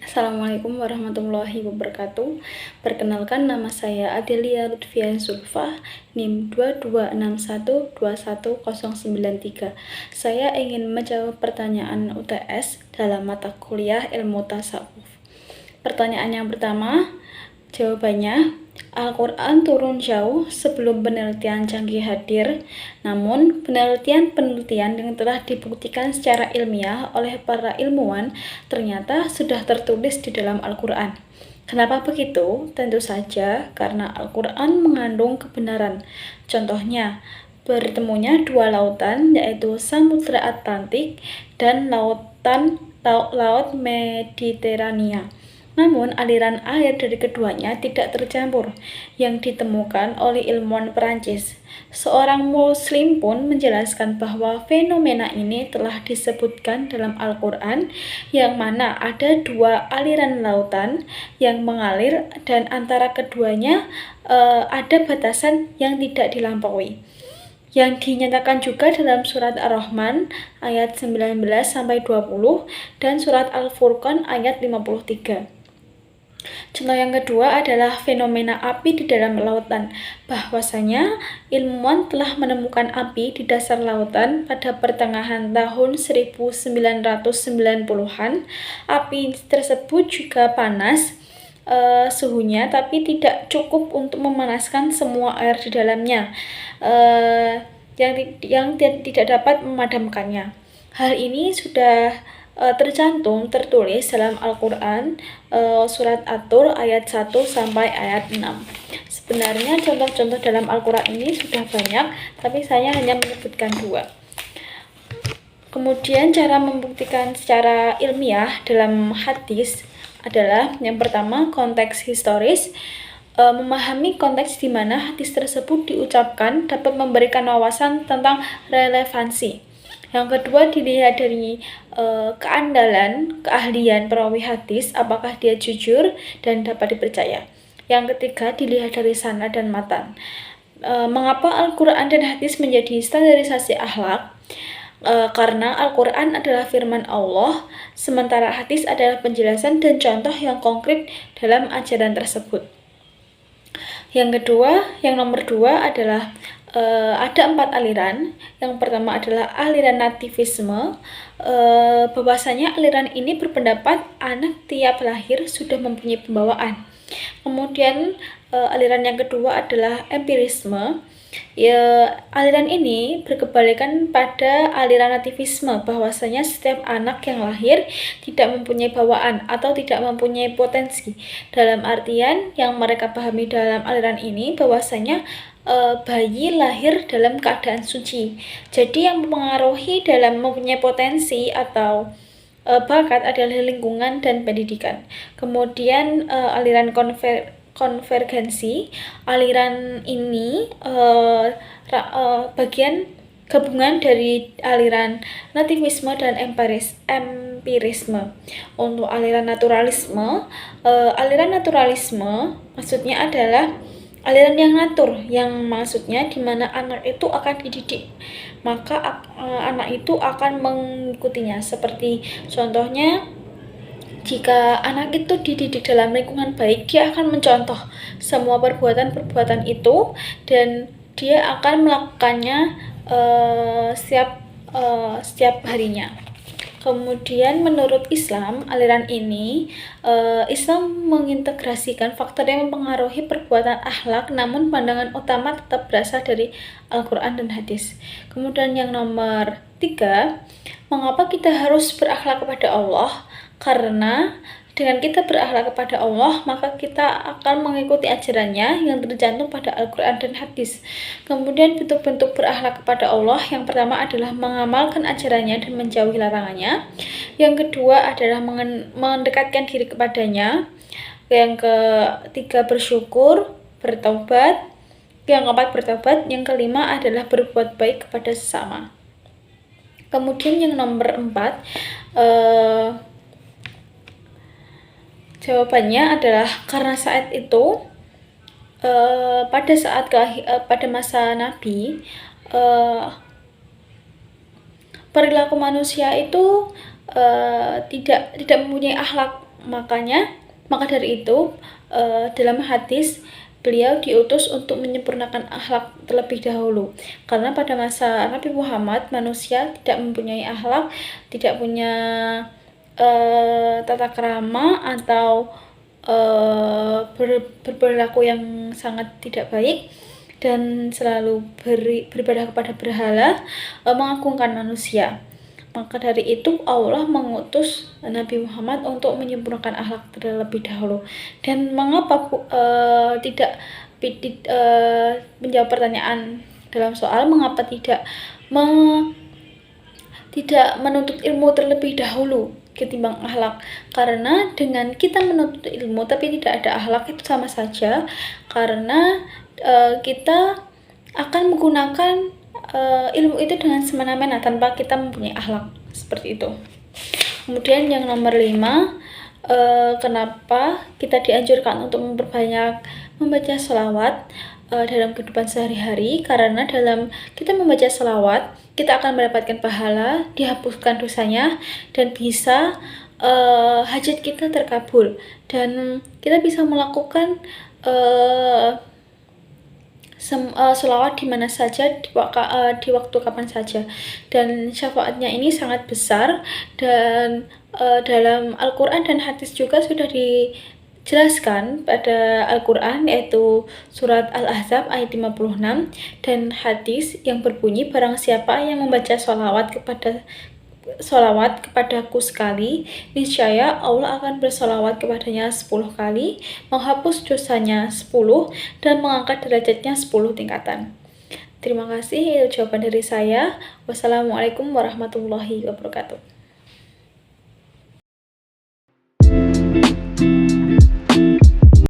Assalamualaikum warahmatullahi wabarakatuh. Perkenalkan, nama saya Adelia Lutfian Zulfa, NIM 2261210093. Saya ingin menjawab pertanyaan UTS dalam mata kuliah Ilmu Tasawuf. Pertanyaan yang pertama, jawabannya, Al-Quran turun jauh sebelum penelitian canggih hadir, namun penelitian-penelitian yang telah dibuktikan secara ilmiah oleh para ilmuwan ternyata sudah tertulis di dalam Al-Quran. Kenapa begitu? Tentu saja karena Al-Quran mengandung kebenaran. Contohnya, bertemunya dua lautan, yaitu Samudra Atlantik dan Laut Mediterania. Namun, aliran air dari keduanya tidak tercampur, yang ditemukan oleh ilmuwan Perancis. Seorang Muslim pun menjelaskan bahwa fenomena ini telah disebutkan dalam Al-Quran, yang mana ada dua aliran lautan yang mengalir dan antara keduanya ada batasan yang tidak dilampaui, yang dinyatakan juga dalam surat Ar-Rahman ayat 19-20 dan surat Al-Furqan ayat 53. Contoh yang kedua adalah fenomena api di dalam lautan. Bahwasanya ilmuwan telah menemukan api di dasar lautan pada pertengahan tahun 1990-an. Api tersebut juga panas suhunya, tapi tidak cukup untuk memanaskan semua air di dalamnya, yang tidak dapat memadamkannya. Hal ini sudah tertulis dalam Al-Quran surat At-Tur ayat 1 sampai ayat 6. Sebenarnya contoh-contoh dalam Al-Quran ini sudah banyak, tapi saya hanya menyebutkan dua. Kemudian cara membuktikan secara ilmiah dalam hadis adalah yang pertama, konteks historis. Memahami konteks di mana hadis tersebut diucapkan dapat memberikan wawasan tentang relevansi. Yang kedua, dilihat dari keahlian perawi hadis, apakah dia jujur dan dapat dipercaya. Yang ketiga, dilihat dari sanad dan matan. Mengapa Al-Quran dan hadis menjadi standarisasi akhlak? Karena Al-Quran adalah firman Allah, sementara hadis adalah penjelasan dan contoh yang konkret dalam ajaran tersebut. Yang nomor dua adalah ada 4 aliran. Yang pertama adalah aliran nativisme. Bahwasanya aliran ini berpendapat anak tiap lahir sudah mempunyai pembawaan. Kemudian aliran yang kedua adalah empirisme. Aliran ini berkebalikan pada aliran nativisme, bahwasanya setiap anak yang lahir tidak mempunyai bawaan atau tidak mempunyai potensi. Dalam artian yang mereka pahami dalam aliran ini, bahwasanya bayi lahir dalam keadaan suci. Jadi yang mempengaruhi dalam mempunyai potensi atau bakat adalah lingkungan dan pendidikan. Kemudian aliran konvergensi. Aliran ini bagian gabungan dari aliran nativisme dan empirisme. Untuk aliran naturalisme maksudnya adalah aliran yang natur, yang maksudnya di mana anak itu akan dididik, maka anak itu akan mengikutinya. Seperti contohnya, jika anak itu dididik dalam lingkungan baik, dia akan mencontoh semua perbuatan-perbuatan itu dan dia akan melakukannya setiap harinya. Kemudian menurut Islam, aliran ini Islam mengintegrasikan faktor yang mempengaruhi perbuatan akhlak, namun pandangan utama tetap berasal dari Al-Quran dan hadis. Kemudian yang nomor 3, mengapa kita harus berakhlak kepada Allah? Karena dengan kita berakhlak kepada Allah, maka kita akan mengikuti ajarannya yang tercantum pada Al-Quran dan hadis. Kemudian bentuk-bentuk berakhlak kepada Allah, yang pertama adalah mengamalkan ajarannya dan menjauhi larangannya. Yang kedua adalah mendekatkan diri kepadanya. Yang ketiga, bersyukur, bertaubat. Yang keempat, bertobat. Yang kelima adalah berbuat baik kepada sesama. Kemudian yang nomor 4, jawabannya adalah karena saat itu pada masa Nabi, perilaku manusia itu tidak mempunyai akhlak. Maka dari itu dalam hadis beliau diutus untuk menyempurnakan akhlak terlebih dahulu, karena pada masa Nabi Muhammad manusia tidak mempunyai akhlak, tidak punya tata krama atau berperilaku yang sangat tidak baik, dan selalu beribadah kepada berhala, mengagungkan manusia. Maka dari itu Allah mengutus Nabi Muhammad untuk menyempurnakan akhlak terlebih dahulu. Dan mengapa tidak menjawab pertanyaan dalam soal mengapa tidak menuntut ilmu terlebih dahulu ketimbang akhlak? Karena dengan kita menuntut ilmu tapi tidak ada akhlak itu sama saja, karena kita akan menggunakan ilmu itu dengan semena-mena tanpa kita mempunyai akhlak, seperti itu. Kemudian yang nomor 5, kenapa kita dianjurkan untuk memperbanyak membaca sholawat dalam kehidupan sehari-hari? Karena dalam kita membaca sholawat, kita akan mendapatkan pahala, dihapuskan dosanya, dan bisa hajat kita terkabul, dan kita bisa melakukan sholawat di mana saja, di waktu kapan saja, dan syafaatnya ini sangat besar. Dan dalam Al-Quran dan hadis juga sudah dijelaskan pada Al-Quran, yaitu surat Al-Ahzab ayat 56, dan hadis yang berbunyi, barang siapa yang membaca sholawat kepadaku sekali, niscaya Allah akan bersolawat kepadanya 10 kali, menghapus dosanya 10, dan mengangkat derajatnya 10 tingkatan. Terima kasih, itu jawaban dari saya. Wassalamualaikum warahmatullahi wabarakatuh.